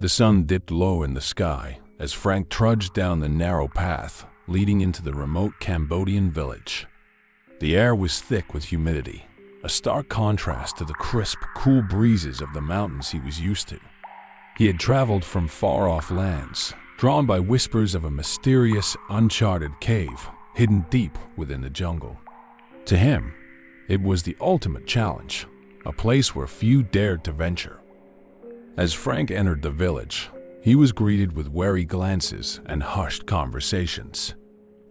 The sun dipped low in the sky as Frank trudged down the narrow path leading into the remote Cambodian village. The air was thick with humidity, a stark contrast to the crisp, cool breezes of the mountains he was used to. He had traveled from far-off lands, drawn by whispers of a mysterious, uncharted cave hidden deep within the jungle. To him, it was the ultimate challenge, a place where few dared to venture. As Frank entered the village, he was greeted with wary glances and hushed conversations.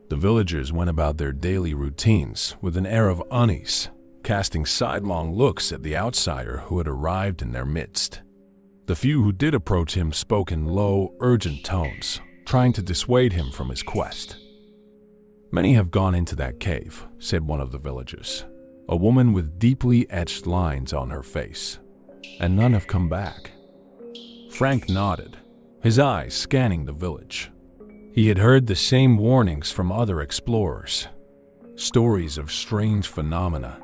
The villagers went about their daily routines with an air of unease, casting sidelong looks at the outsider who had arrived in their midst. The few who did approach him spoke in low, urgent tones, trying to dissuade him from his quest. "Many have gone into that cave," said one of the villagers, a woman with deeply etched lines on her face, "and none have come back." Frank nodded, his eyes scanning the village. He had heard the same warnings from other explorers, stories of strange phenomena,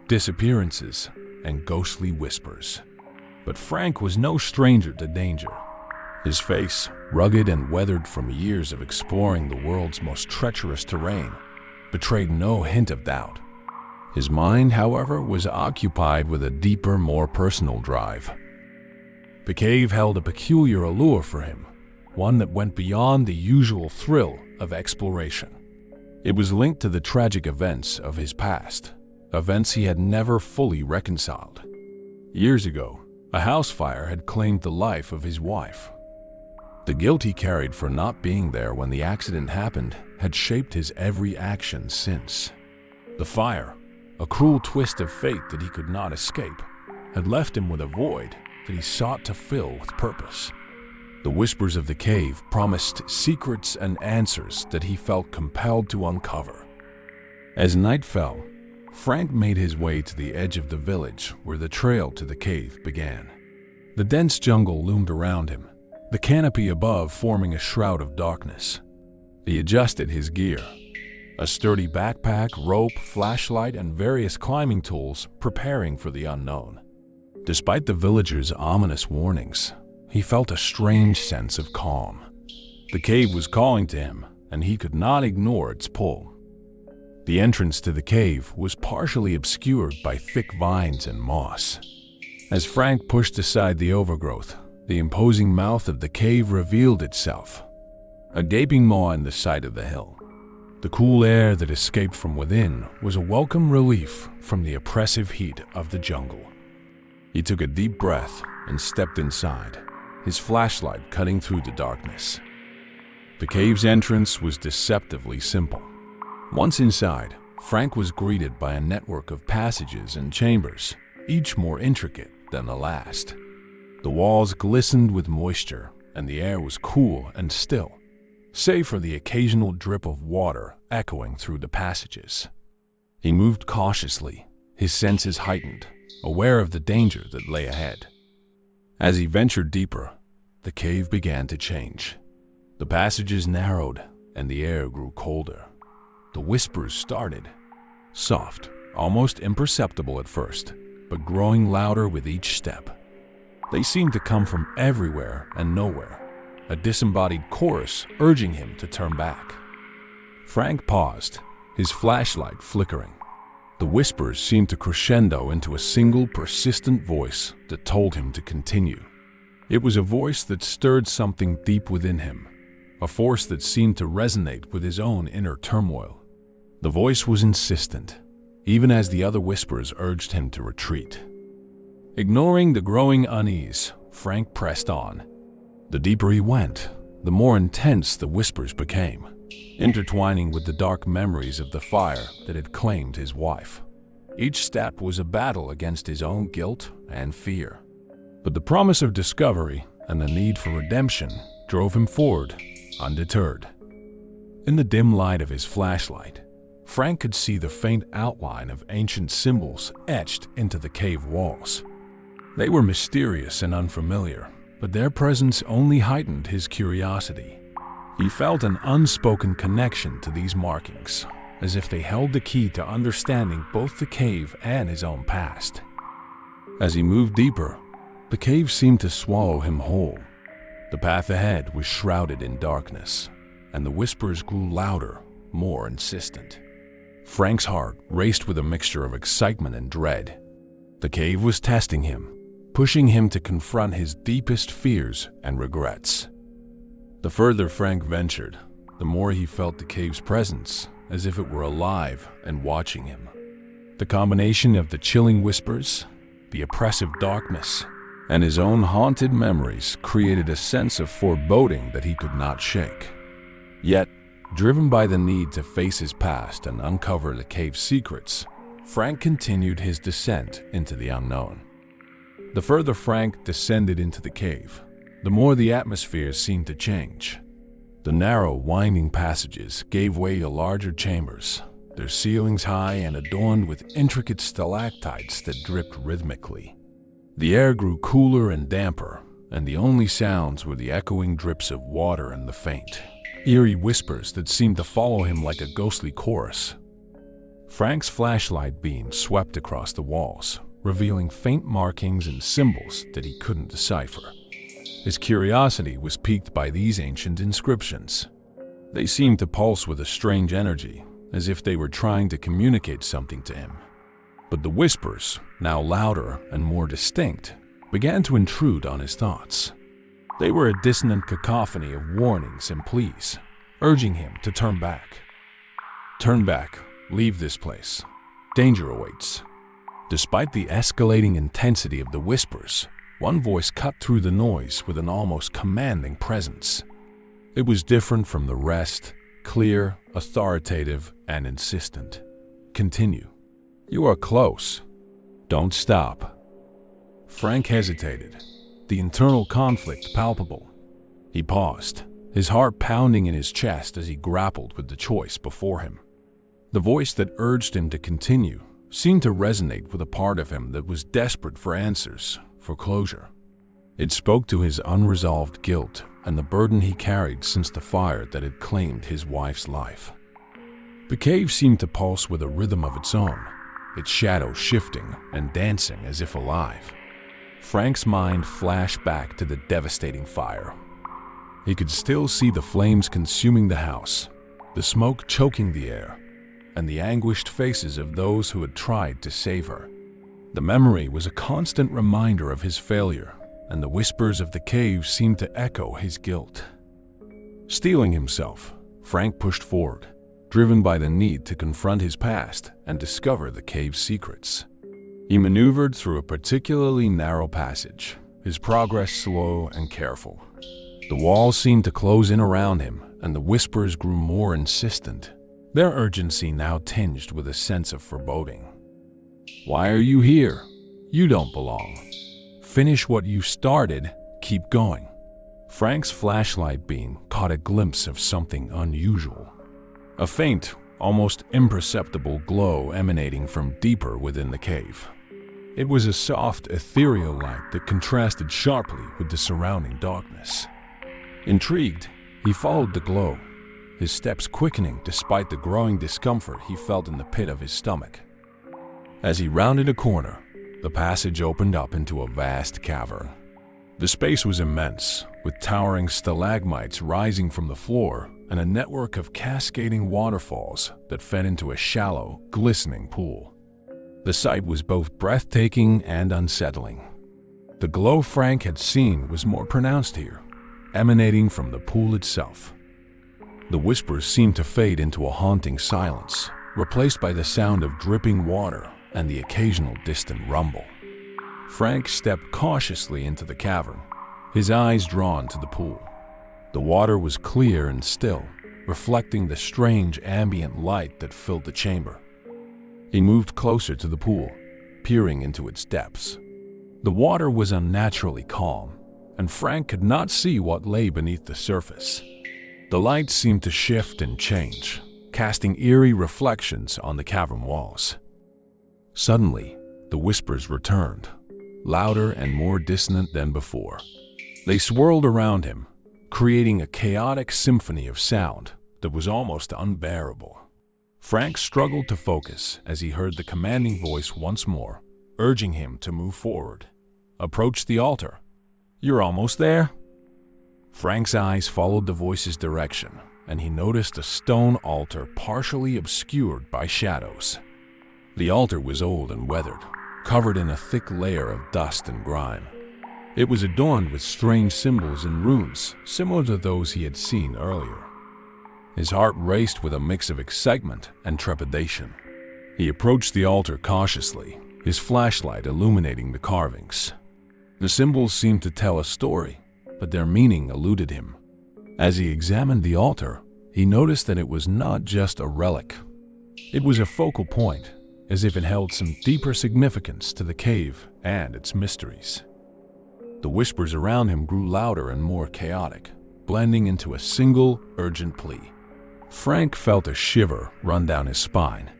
disappearances, and ghostly whispers. But Frank was no stranger to danger. His face, rugged and weathered from years of exploring the world's most treacherous terrain, betrayed no hint of doubt. His mind, however, was occupied with a deeper, more personal drive. The cave held a peculiar allure for him, one that went beyond the usual thrill of exploration. It was linked to the tragic events of his past, events he had never fully reconciled. Years ago, a house fire had claimed the life of his wife. The guilt he carried for not being there when the accident happened had shaped his every action since. The fire, a cruel twist of fate that he could not escape, had left him with a void that he sought to fill with purpose. The whispers of the cave promised secrets and answers that he felt compelled to uncover. As night fell, Frank made his way to the edge of the village where the trail to the cave began. The dense jungle loomed around him, the canopy above forming a shroud of darkness. He adjusted his gear, a sturdy backpack, rope, flashlight, and various climbing tools, preparing for the unknown. Despite the villagers' ominous warnings, he felt a strange sense of calm. The cave was calling to him, and he could not ignore its pull. The entrance to the cave was partially obscured by thick vines and moss. As Frank pushed aside the overgrowth, the imposing mouth of the cave revealed itself, a gaping maw in the side of the hill. The cool air that escaped from within was a welcome relief from the oppressive heat of the jungle. He took a deep breath and stepped inside, his flashlight cutting through the darkness. The cave's entrance was deceptively simple. Once inside, Frank was greeted by a network of passages and chambers, each more intricate than the last. The walls glistened with moisture, and the air was cool and still, save for the occasional drip of water echoing through the passages. He moved cautiously, his senses heightened, aware of the danger that lay ahead. As he ventured deeper, the cave began to change. The passages narrowed, and the air grew colder. The whispers started, soft, almost imperceptible at first, but growing louder with each step. They seemed to come from everywhere and nowhere, a disembodied chorus urging him to turn back. Frank paused, his flashlight flickering. The whispers seemed to crescendo into a single persistent voice that told him to continue. It was a voice that stirred something deep within him, a force that seemed to resonate with his own inner turmoil. The voice was insistent, even as the other whispers urged him to retreat. Ignoring the growing unease, Frank pressed on. The deeper he went, the more intense the whispers became, intertwining with the dark memories of the fire that had claimed his wife. Each step was a battle against his own guilt and fear. But the promise of discovery and the need for redemption drove him forward, undeterred. In the dim light of his flashlight, Frank could see the faint outline of ancient symbols etched into the cave walls. They were mysterious and unfamiliar, but their presence only heightened his curiosity. He felt an unspoken connection to these markings, as if they held the key to understanding both the cave and his own past. As he moved deeper, the cave seemed to swallow him whole. The path ahead was shrouded in darkness, and the whispers grew louder, more insistent. Frank's heart raced with a mixture of excitement and dread. The cave was testing him, pushing him to confront his deepest fears and regrets. The further Frank ventured, the more he felt the cave's presence, as if it were alive and watching him. The combination of the chilling whispers, the oppressive darkness, and his own haunted memories created a sense of foreboding that he could not shake. Yet, driven by the need to face his past and uncover the cave's secrets, Frank continued his descent into the unknown. The further Frank descended into the cave, the more the atmosphere seemed to change. The narrow, winding passages gave way to larger chambers, their ceilings high and adorned with intricate stalactites that dripped rhythmically. The air grew cooler and damper, and the only sounds were the echoing drips of water and the faint, eerie whispers that seemed to follow him like a ghostly chorus. Frank's flashlight beam swept across the walls, revealing faint markings and symbols that he couldn't decipher. His curiosity was piqued by these ancient inscriptions. They seemed to pulse with a strange energy, as if they were trying to communicate something to him. But the whispers, now louder and more distinct, began to intrude on his thoughts. They were a dissonant cacophony of warnings and pleas, urging him to turn back. Turn back, leave this place. Danger awaits. Despite the escalating intensity of the whispers, one voice cut through the noise with an almost commanding presence. It was different from the rest, clear, authoritative, and insistent. Continue. You are close. Don't stop. Frank hesitated, the internal conflict palpable. He paused, his heart pounding in his chest as he grappled with the choice before him. The voice that urged him to continue seemed to resonate with a part of him that was desperate for answers, for closure. It spoke to his unresolved guilt and the burden he carried since the fire that had claimed his wife's life. The cave seemed to pulse with a rhythm of its own, its shadow shifting and dancing as if alive. Frank's mind flashed back to the devastating fire. He could still see the flames consuming the house, the smoke choking the air, and the anguished faces of those who had tried to save her. The memory was a constant reminder of his failure, and the whispers of the cave seemed to echo his guilt. Steeling himself, Frank pushed forward, driven by the need to confront his past and discover the cave's secrets. He maneuvered through a particularly narrow passage, his progress slow and careful. The walls seemed to close in around him, and the whispers grew more insistent, their urgency now tinged with a sense of foreboding. Why are you here? You don't belong. Finish what you started, keep going. Frank's flashlight beam caught a glimpse of something unusual. A faint, almost imperceptible glow emanating from deeper within the cave. It was a soft, ethereal light that contrasted sharply with the surrounding darkness. Intrigued, he followed the glow, his steps quickening despite the growing discomfort he felt in the pit of his stomach. As he rounded a corner, the passage opened up into a vast cavern. The space was immense, with towering stalagmites rising from the floor and a network of cascading waterfalls that fed into a shallow, glistening pool. The sight was both breathtaking and unsettling. The glow Frank had seen was more pronounced here, emanating from the pool itself. The whispers seemed to fade into a haunting silence, replaced by the sound of dripping water and the occasional distant rumble. Frank stepped cautiously into the cavern, his eyes drawn to the pool. The water was clear and still, reflecting the strange ambient light that filled the chamber. He moved closer to the pool, peering into its depths. The water was unnaturally calm, and Frank could not see what lay beneath the surface. The light seemed to shift and change, casting eerie reflections on the cavern walls. Suddenly, the whispers returned, louder and more dissonant than before. They swirled around him, creating a chaotic symphony of sound that was almost unbearable. Frank struggled to focus as he heard the commanding voice once more, urging him to move forward. Approach the altar. You're almost there. Frank's eyes followed the voice's direction, and he noticed a stone altar partially obscured by shadows. The altar was old and weathered, covered in a thick layer of dust and grime. It was adorned with strange symbols and runes, similar to those he had seen earlier. His heart raced with a mix of excitement and trepidation. He approached the altar cautiously, his flashlight illuminating the carvings. The symbols seemed to tell a story, but their meaning eluded him. As he examined the altar, he noticed that it was not just a relic. It was a focal point, as if it held some deeper significance to the cave and its mysteries. The whispers around him grew louder and more chaotic, blending into a single, urgent plea. Frank felt a shiver run down his spine.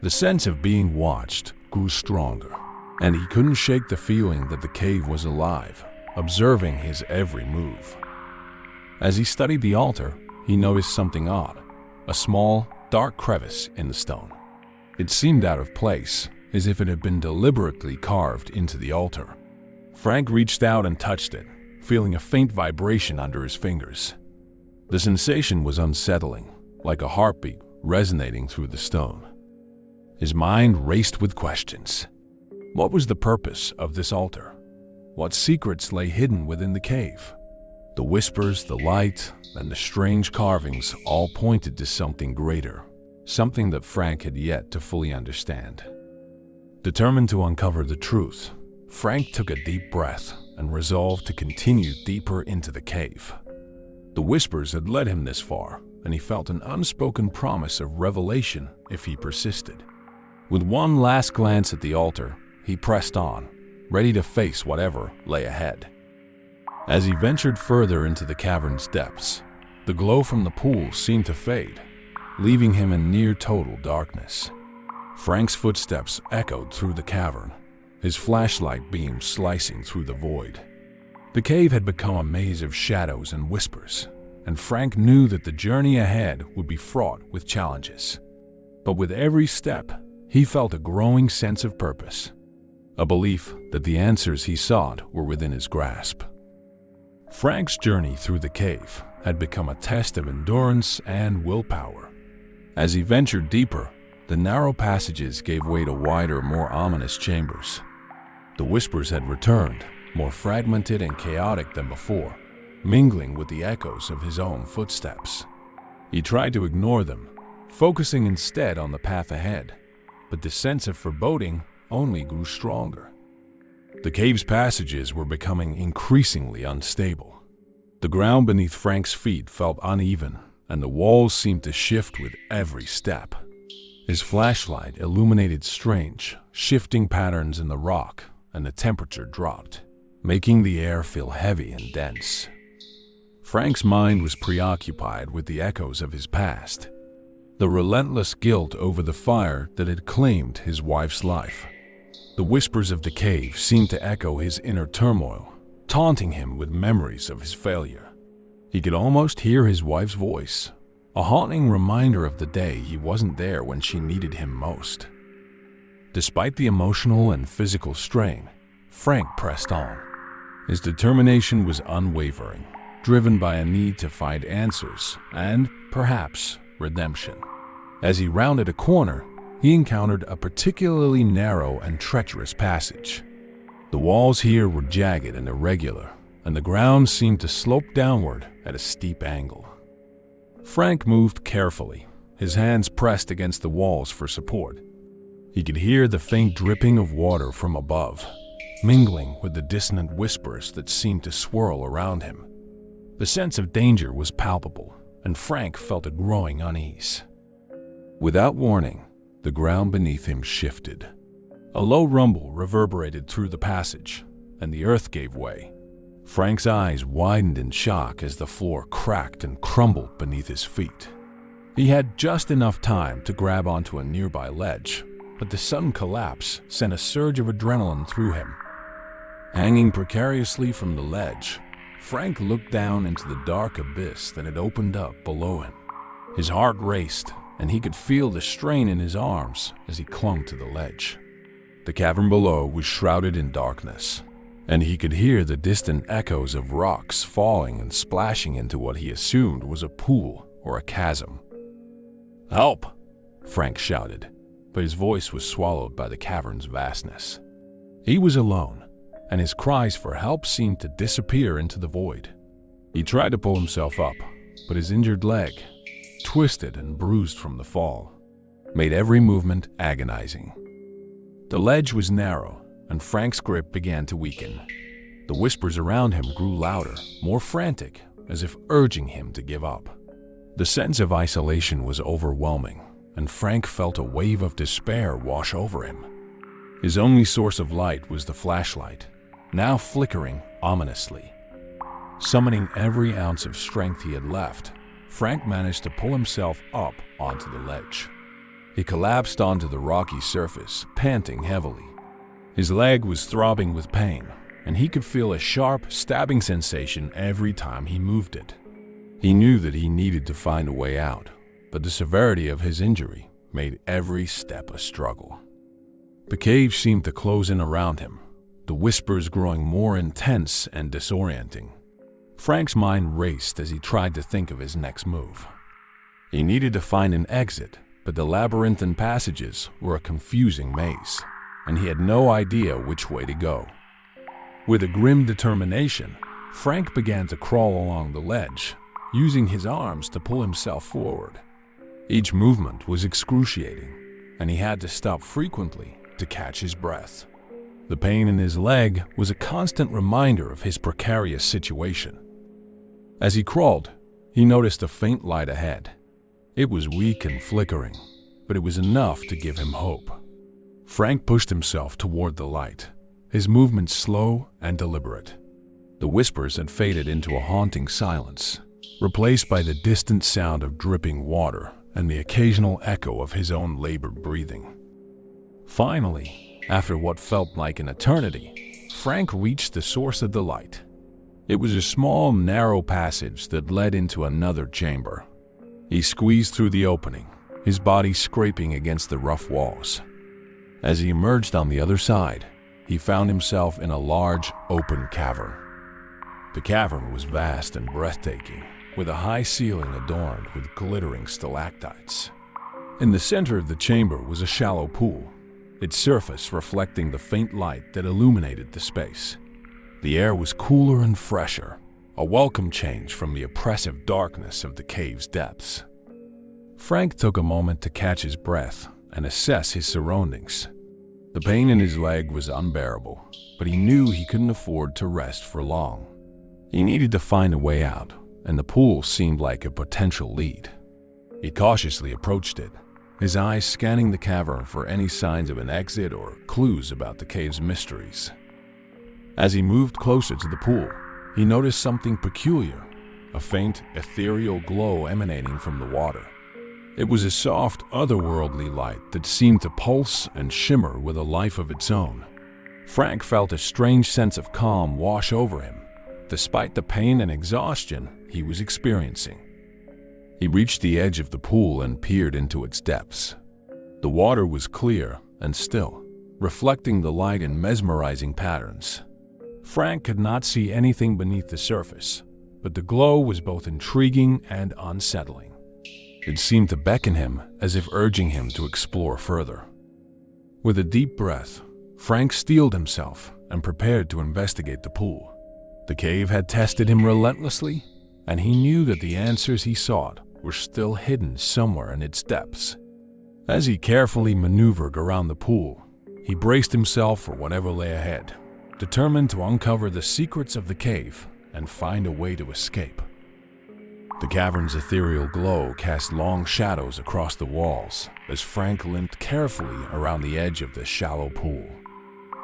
The sense of being watched grew stronger, and he couldn't shake the feeling that the cave was alive, observing his every move. As he studied the altar, he noticed something odd, a small, dark crevice in the stone. It seemed out of place, as if it had been deliberately carved into the altar. Frank reached out and touched it, feeling a faint vibration under his fingers. The sensation was unsettling, like a heartbeat resonating through the stone. His mind raced with questions. What was the purpose of this altar? What secrets lay hidden within the cave? The whispers, the light, and the strange carvings all pointed to something greater, something that Frank had yet to fully understand. Determined to uncover the truth, Frank took a deep breath and resolved to continue deeper into the cave. The whispers had led him this far, and he felt an unspoken promise of revelation if he persisted. With one last glance at the altar, he pressed on, ready to face whatever lay ahead. As he ventured further into the cavern's depths, the glow from the pool seemed to fade, leaving him in near total darkness. Frank's footsteps echoed through the cavern, his flashlight beam slicing through the void. The cave had become a maze of shadows and whispers, and Frank knew that the journey ahead would be fraught with challenges. But with every step, he felt a growing sense of purpose, a belief that the answers he sought were within his grasp. Frank's journey through the cave had become a test of endurance and willpower. As he ventured deeper, the narrow passages gave way to wider, more ominous chambers. The whispers had returned, more fragmented and chaotic than before, mingling with the echoes of his own footsteps. He tried to ignore them, focusing instead on the path ahead, but the sense of foreboding only grew stronger. The cave's passages were becoming increasingly unstable. The ground beneath Frank's feet felt uneven, and the walls seemed to shift with every step. His flashlight illuminated strange, shifting patterns in the rock, and the temperature dropped, making the air feel heavy and dense. Frank's mind was preoccupied with the echoes of his past, the relentless guilt over the fire that had claimed his wife's life. The whispers of the cave seemed to echo his inner turmoil, taunting him with memories of his failure. He could almost hear his wife's voice, a haunting reminder of the day he wasn't there when she needed him most. Despite the emotional and physical strain, Frank pressed on. His determination was unwavering, driven by a need to find answers and, perhaps, redemption. As he rounded a corner, he encountered a particularly narrow and treacherous passage. The walls here were jagged and irregular, and the ground seemed to slope downward at a steep angle. Frank moved carefully, his hands pressed against the walls for support. He could hear the faint dripping of water from above, mingling with the dissonant whispers that seemed to swirl around him. The sense of danger was palpable, and Frank felt a growing unease. Without warning, the ground beneath him shifted. A low rumble reverberated through the passage, and the earth gave way. Frank's eyes widened in shock as the floor cracked and crumbled beneath his feet. He had just enough time to grab onto a nearby ledge, but the sudden collapse sent a surge of adrenaline through him. Hanging precariously from the ledge, Frank looked down into the dark abyss that had opened up below him. His heart raced, and he could feel the strain in his arms as he clung to the ledge. The cavern below was shrouded in darkness. and he could hear the distant echoes of rocks falling and splashing into what he assumed was a pool or a chasm. "Help!" Frank shouted, but his voice was swallowed by the cavern's vastness. He was alone, and his cries for help seemed to disappear into the void. He tried to pull himself up, but his injured leg, twisted and bruised from the fall, made every movement agonizing. The ledge was narrow, and Frank's grip began to weaken. The whispers around him grew louder, more frantic, as if urging him to give up. The sense of isolation was overwhelming, and Frank felt a wave of despair wash over him. His only source of light was the flashlight, now flickering ominously. Summoning every ounce of strength he had left, Frank managed to pull himself up onto the ledge. He collapsed onto the rocky surface, panting heavily. His leg was throbbing with pain, and he could feel a sharp, stabbing sensation every time he moved it. He knew that he needed to find a way out, but the severity of his injury made every step a struggle. The cave seemed to close in around him, the whispers growing more intense and disorienting. Frank's mind raced as he tried to think of his next move. He needed to find an exit, but the labyrinthine passages were a confusing maze, and he had no idea which way to go. With a grim determination, Frank began to crawl along the ledge, using his arms to pull himself forward. Each movement was excruciating, and he had to stop frequently to catch his breath. The pain in his leg was a constant reminder of his precarious situation. As he crawled, he noticed a faint light ahead. It was weak and flickering, but it was enough to give him hope. Frank pushed himself toward the light, his movements slow and deliberate. The whispers had faded into a haunting silence, replaced by the distant sound of dripping water and the occasional echo of his own labored breathing. Finally, after what felt like an eternity, Frank reached the source of the light. It was a small, narrow passage that led into another chamber. He squeezed through the opening, his body scraping against the rough walls. As he emerged on the other side, he found himself in a large, open cavern. The cavern was vast and breathtaking, with a high ceiling adorned with glittering stalactites. In the center of the chamber was a shallow pool, its surface reflecting the faint light that illuminated the space. The air was cooler and fresher, a welcome change from the oppressive darkness of the cave's depths. Frank took a moment to catch his breath and assess his surroundings. The pain in his leg was unbearable, but he knew he couldn't afford to rest for long. He needed to find a way out, and the pool seemed like a potential lead. He cautiously approached it, his eyes scanning the cavern for any signs of an exit or clues about the cave's mysteries. As he moved closer to the pool, he noticed something peculiar, a faint, ethereal glow emanating from the water. It was a soft, otherworldly light that seemed to pulse and shimmer with a life of its own. Frank felt a strange sense of calm wash over him, despite the pain and exhaustion he was experiencing. He reached the edge of the pool and peered into its depths. The water was clear and still, reflecting the light in mesmerizing patterns. Frank could not see anything beneath the surface, but the glow was both intriguing and unsettling. It seemed to beckon him as if urging him to explore further. With a deep breath, Frank steeled himself and prepared to investigate the pool. The cave had tested him relentlessly, and he knew that the answers he sought were still hidden somewhere in its depths. As he carefully maneuvered around the pool, he braced himself for whatever lay ahead, determined to uncover the secrets of the cave and find a way to escape. The cavern's ethereal glow cast long shadows across the walls as Frank limped carefully around the edge of the shallow pool.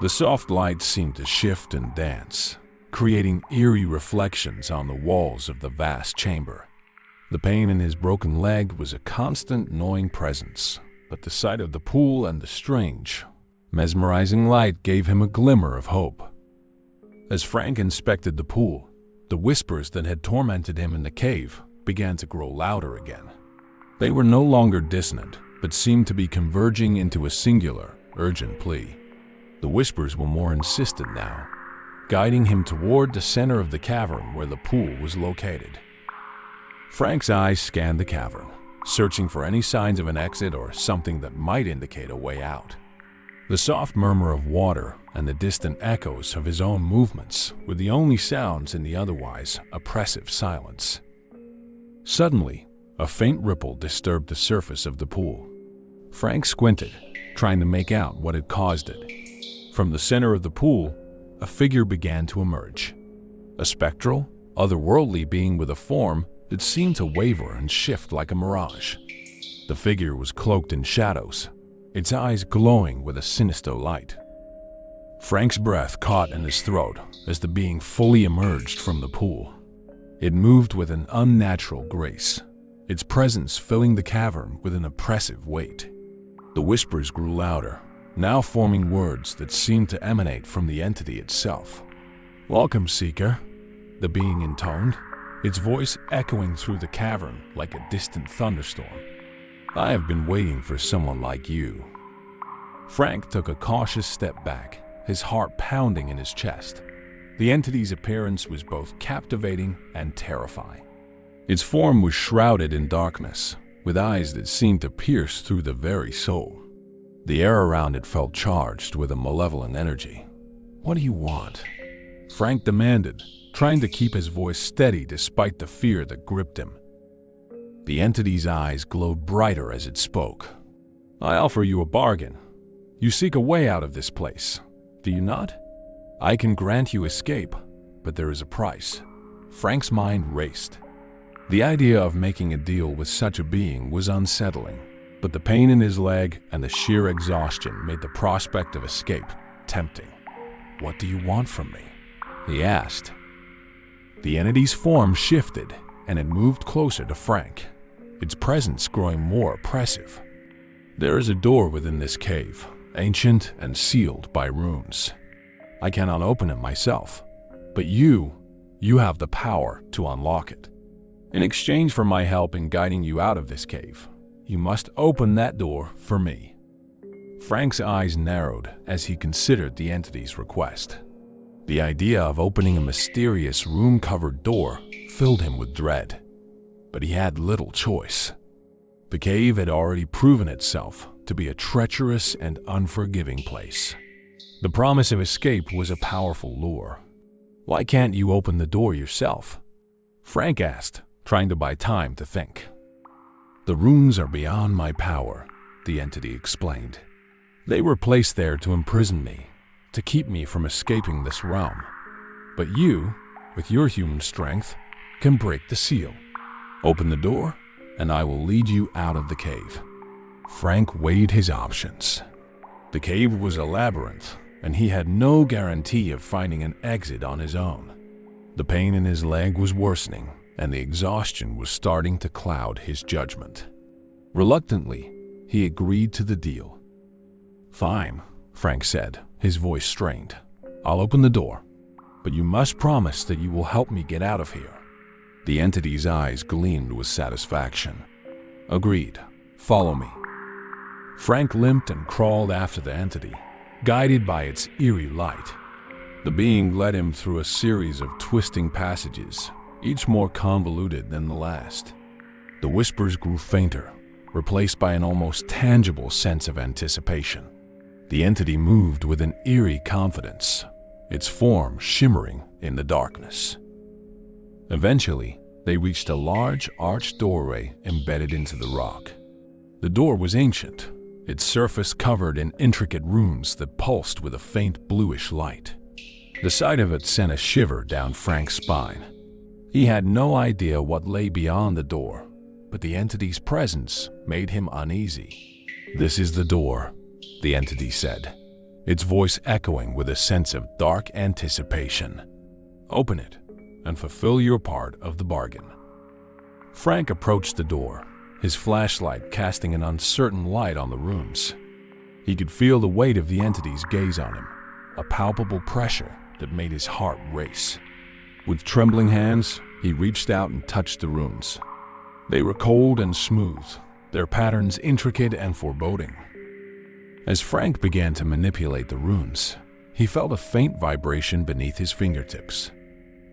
The soft light seemed to shift and dance, creating eerie reflections on the walls of the vast chamber. The pain in his broken leg was a constant gnawing presence, but the sight of the pool and the strange, mesmerizing light gave him a glimmer of hope. As Frank inspected the pool, the whispers that had tormented him in the cave began to grow louder again. They were no longer dissonant, but seemed to be converging into a singular, urgent plea. The whispers were more insistent now, guiding him toward the center of the cavern where the pool was located. Frank's eyes scanned the cavern, searching for any signs of an exit or something that might indicate a way out. The soft murmur of water and the distant echoes of his own movements were the only sounds in the otherwise oppressive silence. Suddenly, a faint ripple disturbed the surface of the pool. Frank squinted, trying to make out what had caused it. From the center of the pool, a figure began to emerge. A spectral, otherworldly being with a form that seemed to waver and shift like a mirage. The figure was cloaked in shadows, its eyes glowing with a sinister light. Frank's breath caught in his throat as the being fully emerged from the pool. It moved with an unnatural grace, its presence filling the cavern with an oppressive weight. The whispers grew louder, now forming words that seemed to emanate from the entity itself. "Welcome, Seeker," the being intoned, its voice echoing through the cavern like a distant thunderstorm. "I have been waiting for someone like you." Frank took a cautious step back, his heart pounding in his chest. The entity's appearance was both captivating and terrifying. Its form was shrouded in darkness, with eyes that seemed to pierce through the very soul. The air around it felt charged with a malevolent energy. "What do you want?" Frank demanded, trying to keep his voice steady despite the fear that gripped him. The entity's eyes glowed brighter as it spoke. "I offer you a bargain. You seek a way out of this place, do you not? I can grant you escape, but there is a price." Frank's mind raced. The idea of making a deal with such a being was unsettling, but the pain in his leg and the sheer exhaustion made the prospect of escape tempting. "What do you want from me?" he asked. The entity's form shifted, and it moved closer to Frank, its presence growing more oppressive. "There is a door within this cave, ancient and sealed by runes. I cannot open it myself, but you have the power to unlock it. In exchange for my help in guiding you out of this cave, you must open that door for me." Frank's eyes narrowed as he considered the entity's request. The idea of opening a mysterious room-covered door filled him with dread, but he had little choice. The cave had already proven itself to be a treacherous and unforgiving place. The promise of escape was a powerful lure. "Why can't you open the door yourself?" Frank asked, trying to buy time to think. "The runes are beyond my power," the entity explained. "They were placed there to imprison me, to keep me from escaping this realm. But you, with your human strength, can break the seal. Open the door, and I will lead you out of the cave." Frank weighed his options. The cave was a labyrinth, and he had no guarantee of finding an exit on his own. The pain in his leg was worsening, and the exhaustion was starting to cloud his judgment. Reluctantly, he agreed to the deal. "Fine," Frank said, his voice strained. "I'll open the door, but you must promise that you will help me get out of here." The entity's eyes gleamed with satisfaction. "Agreed. Follow me." Frank limped and crawled after the entity, guided by its eerie light. The being led him through a series of twisting passages, each more convoluted than the last. The whispers grew fainter, replaced by an almost tangible sense of anticipation. The entity moved with an eerie confidence, its form shimmering in the darkness. Eventually, they reached a large arched doorway embedded into the rock. The door was ancient, its surface covered in intricate runes that pulsed with a faint bluish light. The sight of it sent a shiver down Frank's spine. He had no idea what lay beyond the door, but the entity's presence made him uneasy. "This is the door," the entity said, its voice echoing with a sense of dark anticipation. "Open it and fulfill your part of the bargain." Frank approached the door, his flashlight casting an uncertain light on the runes. He could feel the weight of the entity's gaze on him, a palpable pressure that made his heart race. With trembling hands, he reached out and touched the runes. They were cold and smooth, their patterns intricate and foreboding. As Frank began to manipulate the runes, he felt a faint vibration beneath his fingertips.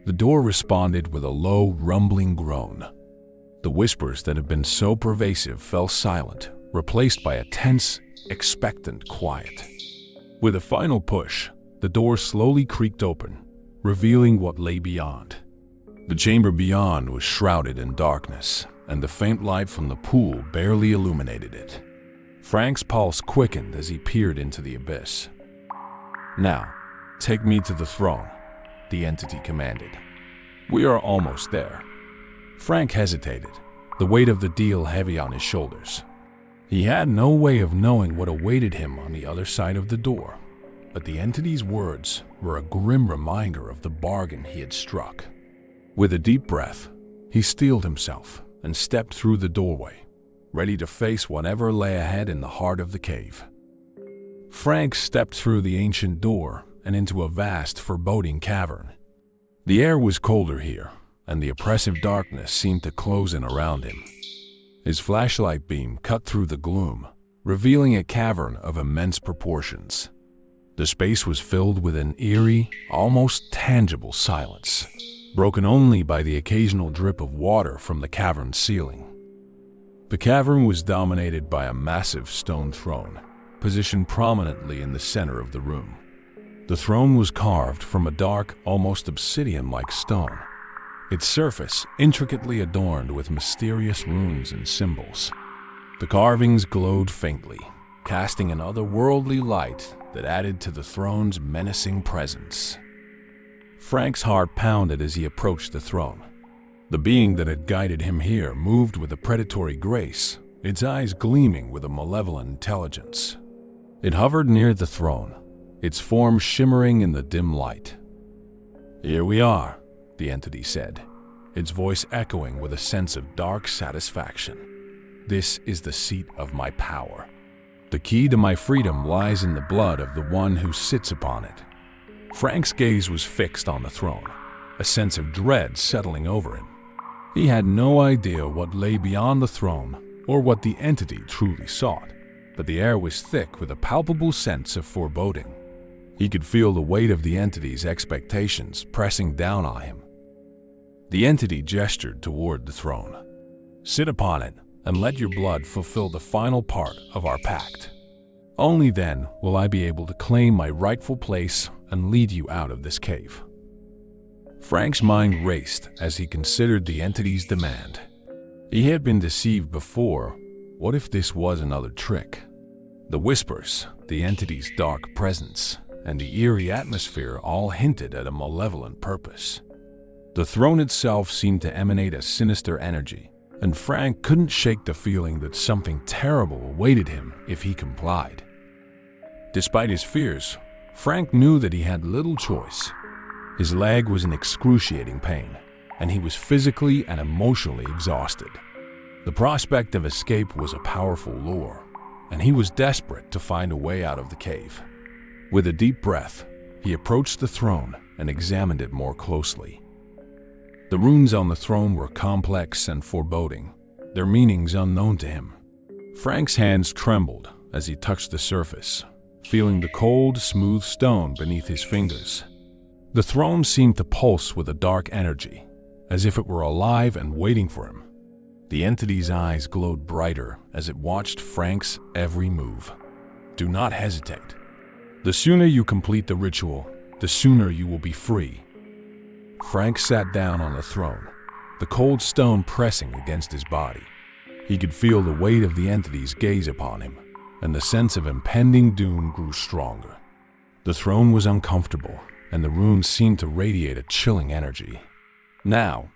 The door responded with a low, rumbling groan. The whispers that had been so pervasive fell silent, replaced by a tense, expectant quiet. With a final push, the door slowly creaked open, revealing what lay beyond. The chamber beyond was shrouded in darkness, and the faint light from the pool barely illuminated it. Frank's pulse quickened as he peered into the abyss. "Now, take me to the throne," the entity commanded. "We are almost there." Frank hesitated, the weight of the deal heavy on his shoulders. He had no way of knowing what awaited him on the other side of the door, but the entity's words were a grim reminder of the bargain he had struck. With a deep breath, he steeled himself and stepped through the doorway, ready to face whatever lay ahead in the heart of the cave. Frank stepped through the ancient door and into a vast, foreboding cavern. The air was colder here, and the oppressive darkness seemed to close in around him. His flashlight beam cut through the gloom, revealing a cavern of immense proportions. The space was filled with an eerie, almost tangible silence, broken only by the occasional drip of water from the cavern's ceiling. The cavern was dominated by a massive stone throne, positioned prominently in the center of the room. The throne was carved from a dark, almost obsidian-like stone, its surface intricately adorned with mysterious runes and symbols. The carvings glowed faintly, casting an otherworldly light that added to the throne's menacing presence. Frank's heart pounded as he approached the throne. The being that had guided him here moved with a predatory grace, its eyes gleaming with a malevolent intelligence. It hovered near the throne, its form shimmering in the dim light. "Here we are," the entity said, its voice echoing with a sense of dark satisfaction. "This is the seat of my power. The key to my freedom lies in the blood of the one who sits upon it." Frank's gaze was fixed on the throne, a sense of dread settling over him. He had no idea what lay beyond the throne or what the entity truly sought, but the air was thick with a palpable sense of foreboding. He could feel the weight of the entity's expectations pressing down on him. The entity gestured toward the throne. "Sit upon it and let your blood fulfill the final part of our pact. Only then will I be able to claim my rightful place and lead you out of this cave." Frank's mind raced as he considered the entity's demand. He had been deceived before. What if this was another trick? The whispers, the entity's dark presence, and the eerie atmosphere all hinted at a malevolent purpose. The throne itself seemed to emanate a sinister energy, and Frank couldn't shake the feeling that something terrible awaited him if he complied. Despite his fears, Frank knew that he had little choice. His leg was in excruciating pain, and he was physically and emotionally exhausted. The prospect of escape was a powerful lure, and he was desperate to find a way out of the cave. With a deep breath, he approached the throne and examined it more closely. The runes on the throne were complex and foreboding, their meanings unknown to him. Frank's hands trembled as he touched the surface, feeling the cold, smooth stone beneath his fingers. The throne seemed to pulse with a dark energy, as if it were alive and waiting for him. The entity's eyes glowed brighter as it watched Frank's every move. "Do not hesitate. The sooner you complete the ritual, the sooner you will be free." Frank sat down on the throne, the cold stone pressing against his body. He could feel the weight of the entity's gaze upon him, and the sense of impending doom grew stronger. The throne was uncomfortable, and the runes seemed to radiate a chilling energy. "Now,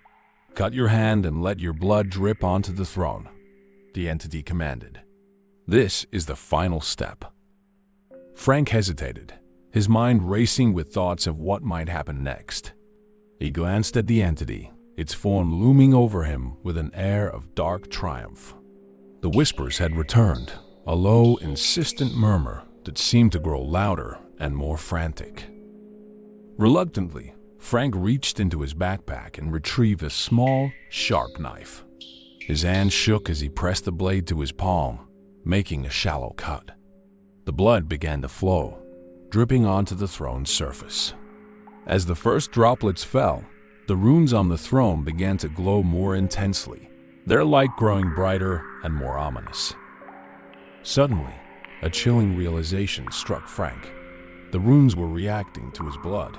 cut your hand and let your blood drip onto the throne," the entity commanded. "This is the final step." Frank hesitated, his mind racing with thoughts of what might happen next. He glanced at the entity, its form looming over him with an air of dark triumph. The whispers had returned, a low, insistent murmur that seemed to grow louder and more frantic. Reluctantly, Frank reached into his backpack and retrieved a small, sharp knife. His hand shook as he pressed the blade to his palm, making a shallow cut. The blood began to flow, dripping onto the throne's surface. As the first droplets fell, the runes on the throne began to glow more intensely, their light growing brighter and more ominous. Suddenly, a chilling realization struck Frank. The runes were reacting to his blood,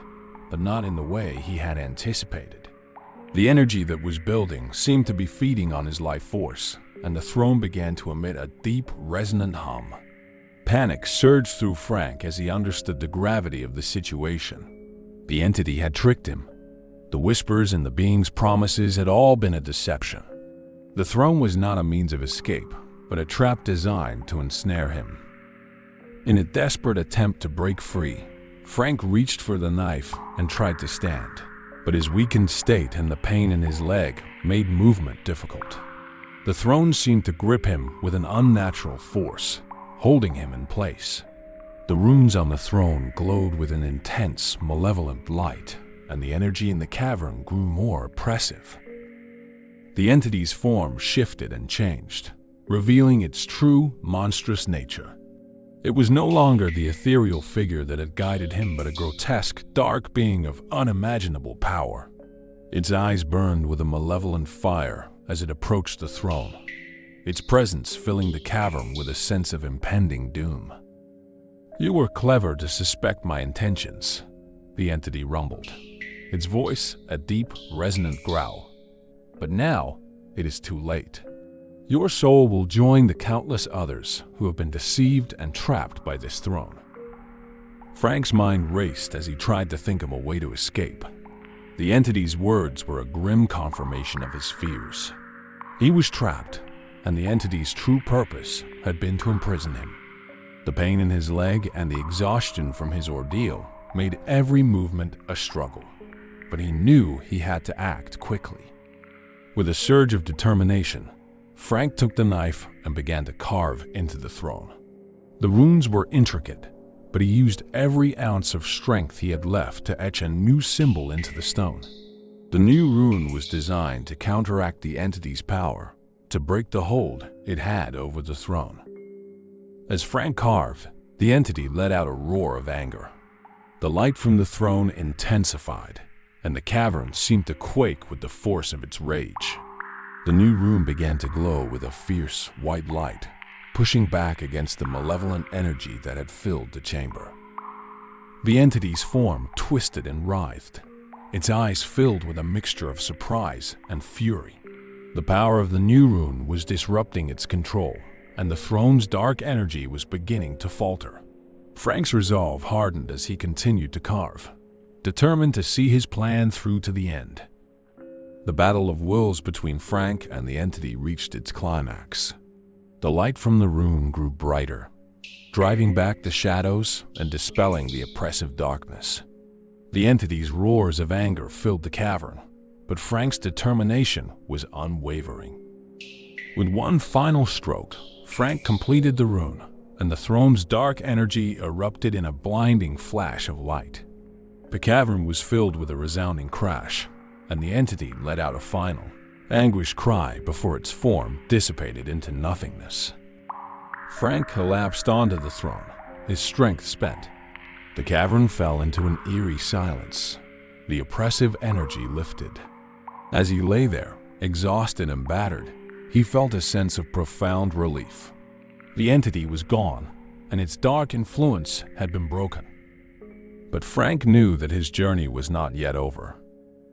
but not in the way he had anticipated. The energy that was building seemed to be feeding on his life force, and the throne began to emit a deep, resonant hum. Panic surged through Frank as he understood the gravity of the situation. The entity had tricked him. The whispers and the being's promises had all been a deception. The throne was not a means of escape, but a trap designed to ensnare him. In a desperate attempt to break free, Frank reached for the knife and tried to stand, but his weakened state and the pain in his leg made movement difficult. The throne seemed to grip him with an unnatural force, holding him in place. The runes on the throne glowed with an intense, malevolent light, and the energy in the cavern grew more oppressive. The entity's form shifted and changed, revealing its true, monstrous nature. It was no longer the ethereal figure that had guided him, but a grotesque, dark being of unimaginable power. Its eyes burned with a malevolent fire as it approached the throne, its presence filling the cavern with a sense of impending doom. "You were clever to suspect my intentions," the entity rumbled, its voice a deep, resonant growl. "But now, it is too late. Your soul will join the countless others who have been deceived and trapped by this throne." Frank's mind raced as he tried to think of a way to escape. The entity's words were a grim confirmation of his fears. He was trapped, and the entity's true purpose had been to imprison him. The pain in his leg and the exhaustion from his ordeal made every movement a struggle, but he knew he had to act quickly. With a surge of determination, Frank took the knife and began to carve into the throne. The runes were intricate, but he used every ounce of strength he had left to etch a new symbol into the stone. The new rune was designed to counteract the entity's power, to break the hold it had over the throne. As Frank carved, the entity let out a roar of anger. The light from the throne intensified, and the cavern seemed to quake with the force of its rage. The new room began to glow with a fierce, white light, pushing back against the malevolent energy that had filled the chamber. The entity's form twisted and writhed, its eyes filled with a mixture of surprise and fury. The power of the new rune was disrupting its control, and the throne's dark energy was beginning to falter. Frank's resolve hardened as he continued to carve, determined to see his plan through to the end. The battle of wills between Frank and the entity reached its climax. The light from the rune grew brighter, driving back the shadows and dispelling the oppressive darkness. The entity's roars of anger filled the cavern, but Frank's determination was unwavering. With one final stroke, Frank completed the rune, and the throne's dark energy erupted in a blinding flash of light. The cavern was filled with a resounding crash, and the entity let out a final, anguished cry before its form dissipated into nothingness. Frank collapsed onto the throne, his strength spent. The cavern fell into an eerie silence. The oppressive energy lifted. As he lay there, exhausted and battered, he felt a sense of profound relief. The entity was gone, and its dark influence had been broken. But Frank knew that his journey was not yet over.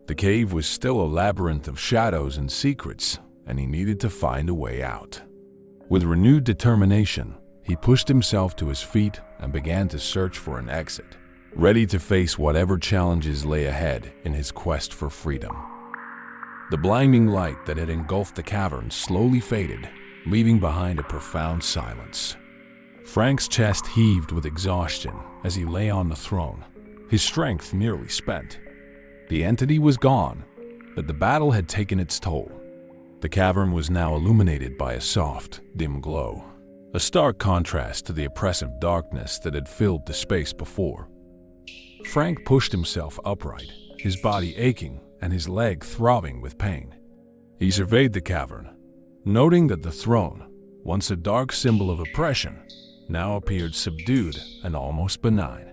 The cave was still a labyrinth of shadows and secrets, and he needed to find a way out. With renewed determination, he pushed himself to his feet and began to search for an exit, ready to face whatever challenges lay ahead in his quest for freedom. The blinding light that had engulfed the cavern slowly faded, leaving behind a profound silence. Frank's chest heaved with exhaustion as he lay on the throne, his strength nearly spent. The entity was gone, but the battle had taken its toll. The cavern was now illuminated by a soft, dim glow, a stark contrast to the oppressive darkness that had filled the space before. Frank pushed himself upright, his body aching and his leg throbbing with pain. He surveyed the cavern, noting that the throne, once a dark symbol of oppression, now appeared subdued and almost benign.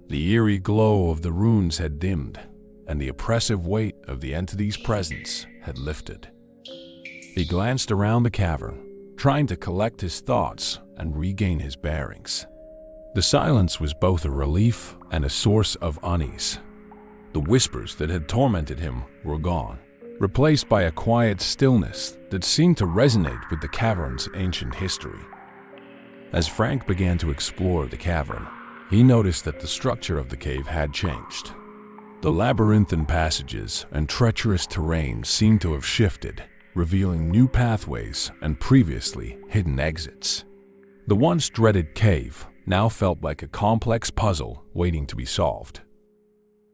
The eerie glow of the runes had dimmed, and the oppressive weight of the entity's presence had lifted. He glanced around the cavern, trying to collect his thoughts and regain his bearings. The silence was both a relief and a source of unease. The whispers that had tormented him were gone, replaced by a quiet stillness that seemed to resonate with the cavern's ancient history. As Frank began to explore the cavern, he noticed that the structure of the cave had changed. The labyrinthine passages and treacherous terrain seemed to have shifted, revealing new pathways and previously hidden exits. The once dreaded cave now felt like a complex puzzle waiting to be solved.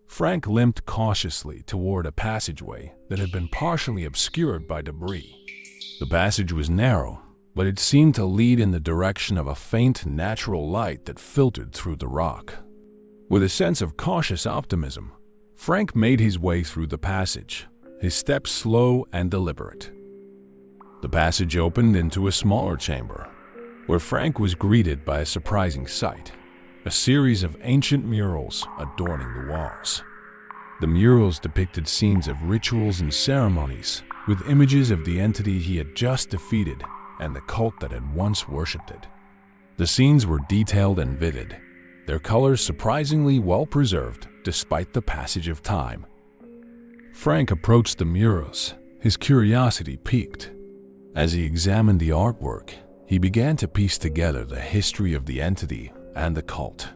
Frank limped cautiously toward a passageway that had been partially obscured by debris. The passage was narrow, but it seemed to lead in the direction of a faint natural light that filtered through the rock. With a sense of cautious optimism, Frank made his way through the passage, his steps slow and deliberate. The passage opened into a smaller chamber, where Frank was greeted by a surprising sight: a series of ancient murals adorning the walls. The murals depicted scenes of rituals and ceremonies, with images of the entity he had just defeated and the cult that had once worshipped it. The scenes were detailed and vivid, their colors surprisingly well preserved despite the passage of time. Frank approached the murals, his curiosity piqued. As he examined the artwork, he began to piece together the history of the entity and the cult.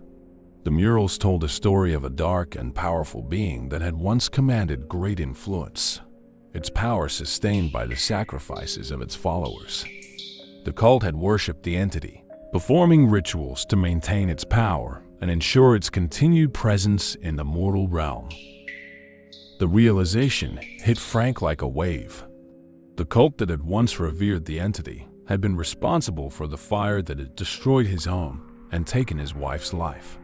The murals told a story of a dark and powerful being that had once commanded great influence, its power sustained by the sacrifices of its followers. The cult had worshipped the entity, performing rituals to maintain its power and ensure its continued presence in the mortal realm. The realization hit Frank like a wave. The cult that had once revered the entity had been responsible for the fire that had destroyed his home and taken his wife's life.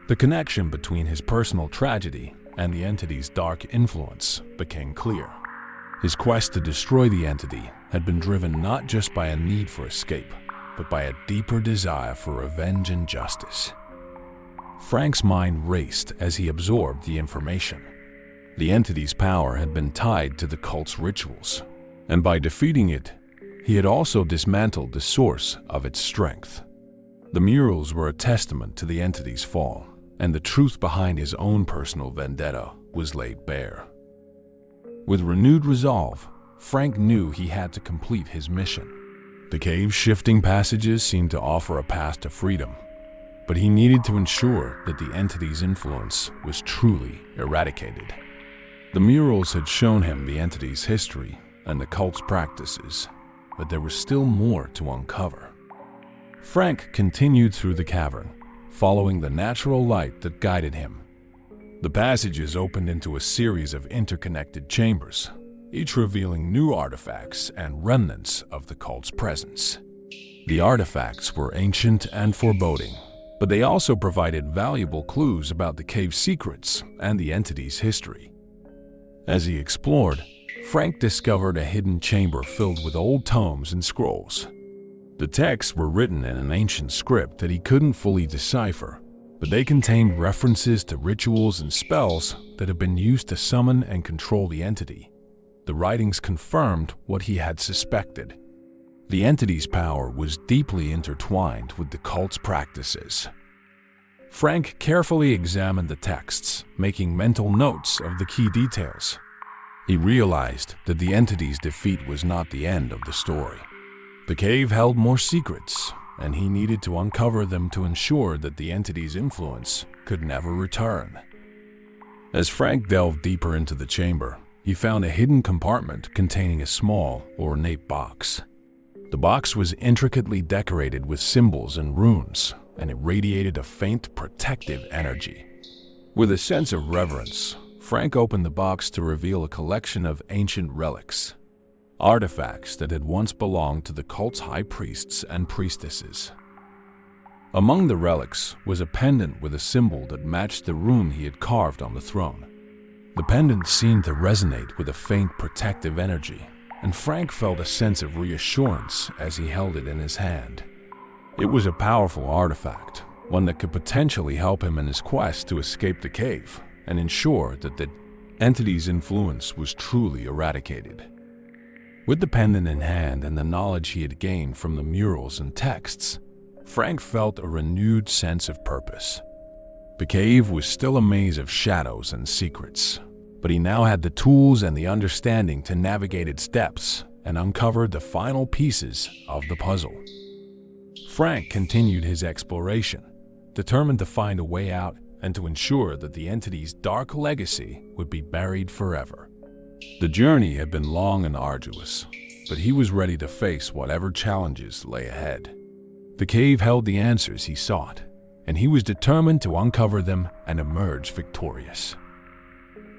The connection between his personal tragedy and the entity's dark influence became clear. His quest to destroy the entity had been driven not just by a need for escape, but by a deeper desire for revenge and justice. Frank's mind raced as he absorbed the information. The entity's power had been tied to the cult's rituals, and by defeating it, he had also dismantled the source of its strength. The murals were a testament to the entity's fall, and the truth behind his own personal vendetta was laid bare. With renewed resolve, Frank knew he had to complete his mission. The cave's shifting passages seemed to offer a path to freedom, but he needed to ensure that the entity's influence was truly eradicated. The murals had shown him the entity's history and the cult's practices, but there was still more to uncover. Frank continued through the cavern, following the natural light that guided him. The passages opened into a series of interconnected chambers, each revealing new artifacts and remnants of the cult's presence. The artifacts were ancient and foreboding, but they also provided valuable clues about the cave's secrets and the entity's history. As he explored, Frank discovered a hidden chamber filled with old tomes and scrolls. The texts were written in an ancient script that he couldn't fully decipher, but they contained references to rituals and spells that had been used to summon and control the entity. The writings confirmed what he had suspected. The entity's power was deeply intertwined with the cult's practices. Frank carefully examined the texts, making mental notes of the key details. He realized that the entity's defeat was not the end of the story. The cave held more secrets, and he needed to uncover them to ensure that the entity's influence could never return. As Frank delved deeper into the chamber, he found a hidden compartment containing a small, ornate box. The box was intricately decorated with symbols and runes, and it radiated a faint protective energy. With a sense of reverence, Frank opened the box to reveal a collection of ancient relics, artifacts that had once belonged to the cult's high priests and priestesses. Among the relics was a pendant with a symbol that matched the rune he had carved on the throne. The pendant seemed to resonate with a faint protective energy, and Frank felt a sense of reassurance as he held it in his hand. It was a powerful artifact, one that could potentially help him in his quest to escape the cave and ensure that the entity's influence was truly eradicated. With the pendant in hand and the knowledge he had gained from the murals and texts, Frank felt a renewed sense of purpose. The cave was still a maze of shadows and secrets, but he now had the tools and the understanding to navigate its depths and uncover the final pieces of the puzzle. Frank continued his exploration, determined to find a way out and to ensure that the entity's dark legacy would be buried forever. The journey had been long and arduous, but he was ready to face whatever challenges lay ahead. The cave held the answers he sought, and he was determined to uncover them and emerge victorious.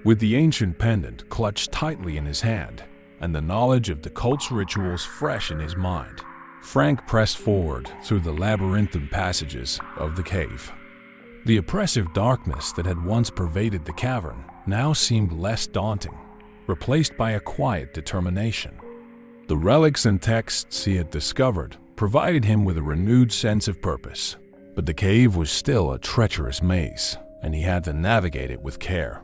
With the ancient pendant clutched tightly in his hand and the knowledge of the cult's rituals fresh in his mind, Frank pressed forward through the labyrinthine passages of the cave. The oppressive darkness that had once pervaded the cavern now seemed less daunting, replaced by a quiet determination. The relics and texts he had discovered provided him with a renewed sense of purpose, but the cave was still a treacherous maze, and he had to navigate it with care.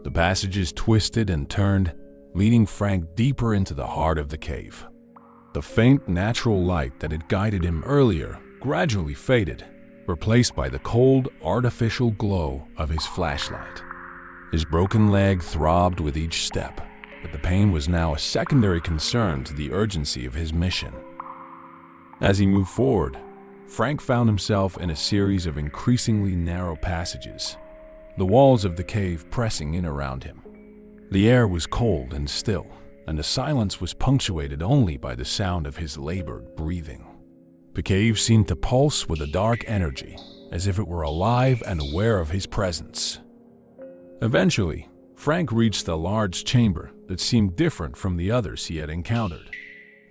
The passages twisted and turned, leading Frank deeper into the heart of the cave. The faint natural light that had guided him earlier gradually faded, replaced by the cold, artificial glow of his flashlight. His broken leg throbbed with each step, but the pain was now a secondary concern to the urgency of his mission. As he moved forward, Frank found himself in a series of increasingly narrow passages, the walls of the cave pressing in around him. The air was cold and still, and the silence was punctuated only by the sound of his labored breathing. The cave seemed to pulse with a dark energy, as if it were alive and aware of his presence. Eventually, Frank reached a large chamber that seemed different from the others he had encountered.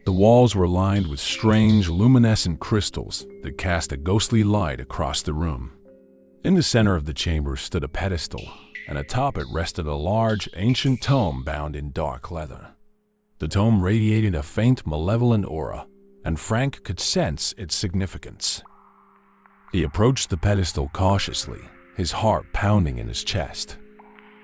The walls were lined with strange, luminescent crystals that cast a ghostly light across the room. In the center of the chamber stood a pedestal, and atop it rested a large, ancient tome bound in dark leather. The tome radiated a faint, malevolent aura, and Frank could sense its significance. He approached the pedestal cautiously, his heart pounding in his chest.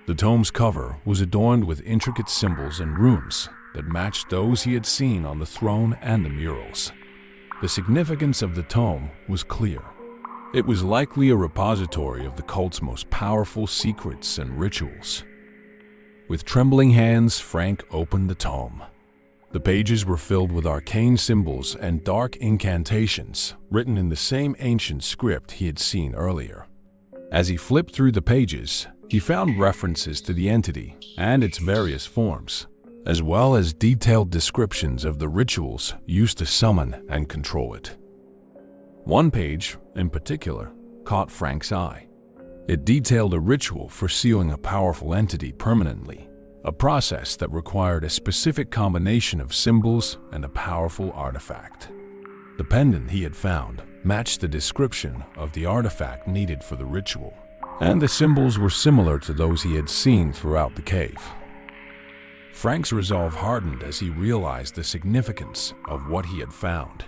The tome's cover was adorned with intricate symbols and runes that matched those he had seen on the throne and the murals. The significance of the tome was clear. It was likely a repository of the cult's most powerful secrets and rituals. With trembling hands, Frank opened the tome. The pages were filled with arcane symbols and dark incantations written in the same ancient script he had seen earlier. As he flipped through the pages, he found references to the entity and its various forms, as well as detailed descriptions of the rituals used to summon and control it. One page, in particular, caught Frank's eye. It detailed a ritual for sealing a powerful entity permanently, a process that required a specific combination of symbols and a powerful artifact. The pendant he had found matched the description of the artifact needed for the ritual, and the symbols were similar to those he had seen throughout the cave. Frank's resolve hardened as he realized the significance of what he had found.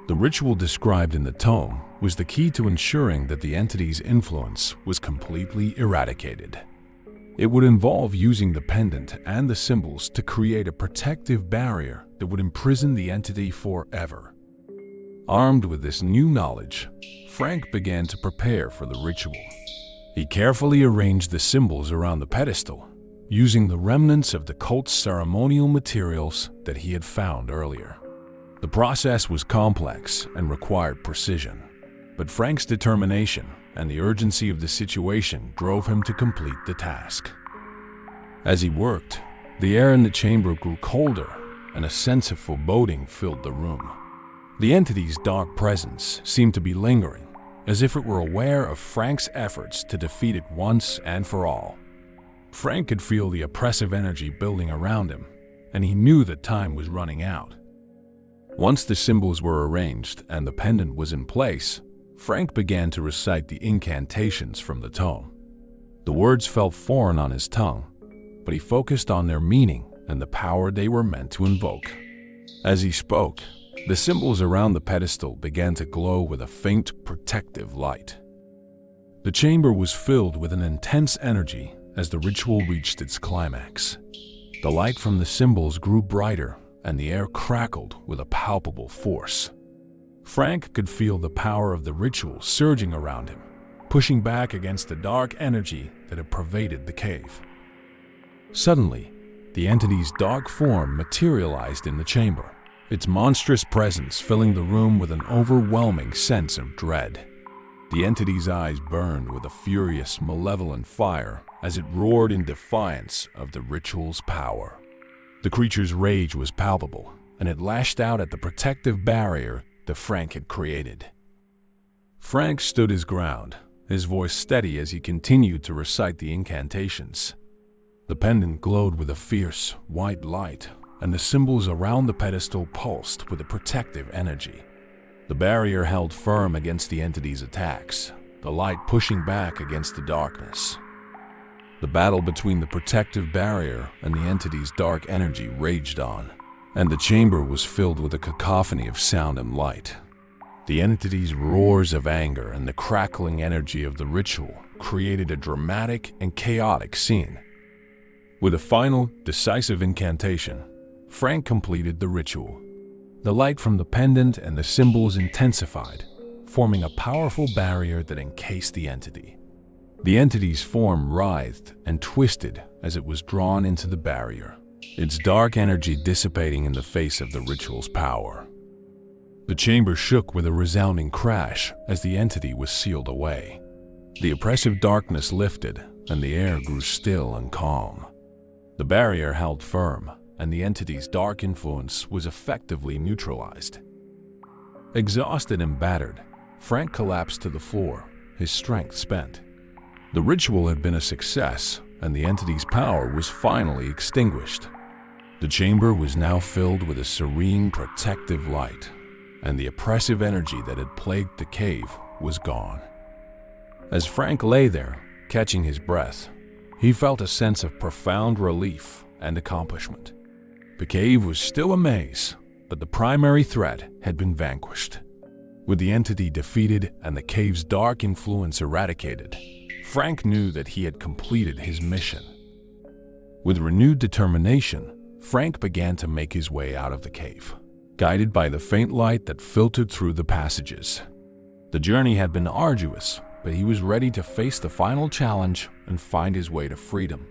The ritual described in the tome was the key to ensuring that the entity's influence was completely eradicated. It would involve using the pendant and the symbols to create a protective barrier that would imprison the entity forever. Armed with this new knowledge, Frank began to prepare for the ritual. He carefully arranged the symbols around the pedestal, using the remnants of the cult's ceremonial materials that he had found earlier. The process was complex and required precision, but Frank's determination and the urgency of the situation drove him to complete the task. As he worked, the air in the chamber grew colder, and a sense of foreboding filled the room. The entity's dark presence seemed to be lingering, as if it were aware of Frank's efforts to defeat it once and for all. Frank could feel the oppressive energy building around him, and he knew that time was running out. Once the symbols were arranged and the pendant was in place, Frank began to recite the incantations from the tome. The words felt foreign on his tongue, but he focused on their meaning and the power they were meant to invoke. As he spoke, The symbols around the pedestal began to glow with a faint, protective light. The chamber was filled with an intense energy as the ritual reached its climax. The light from the symbols grew brighter, and the air crackled with a palpable force. Frank could feel the power of the ritual surging around him, pushing back against the dark energy that had pervaded the cave. Suddenly, the entity's dark form materialized in the chamber, its monstrous presence filling the room with an overwhelming sense of dread. The entity's eyes burned with a furious, malevolent fire as it roared in defiance of the ritual's power. The creature's rage was palpable, and it lashed out at the protective barrier that Frank had created. Frank stood his ground, his voice steady as he continued to recite the incantations. The pendant glowed with a fierce, white light, and the symbols around the pedestal pulsed with a protective energy. The barrier held firm against the entity's attacks, the light pushing back against the darkness. The battle between the protective barrier and the entity's dark energy raged on, and the chamber was filled with a cacophony of sound and light. The entity's roars of anger and the crackling energy of the ritual created a dramatic and chaotic scene. With a final, decisive incantation, Frank completed the ritual. The light from the pendant and the symbols intensified, forming a powerful barrier that encased the entity. The entity's form writhed and twisted as it was drawn into the barrier, its dark energy dissipating in the face of the ritual's power. The chamber shook with a resounding crash as the entity was sealed away. The oppressive darkness lifted, and the air grew still and calm. The barrier held firm, and the entity's dark influence was effectively neutralized. Exhausted and battered, Frank collapsed to the floor, his strength spent. The ritual had been a success, and the entity's power was finally extinguished. The chamber was now filled with a serene, protective light, and the oppressive energy that had plagued the cave was gone. As Frank lay there, catching his breath, he felt a sense of profound relief and accomplishment. The cave was still a maze, but the primary threat had been vanquished. With the entity defeated and the cave's dark influence eradicated, Frank knew that he had completed his mission. With renewed determination, Frank began to make his way out of the cave, guided by the faint light that filtered through the passages. The journey had been arduous, but he was ready to face the final challenge and find his way to freedom.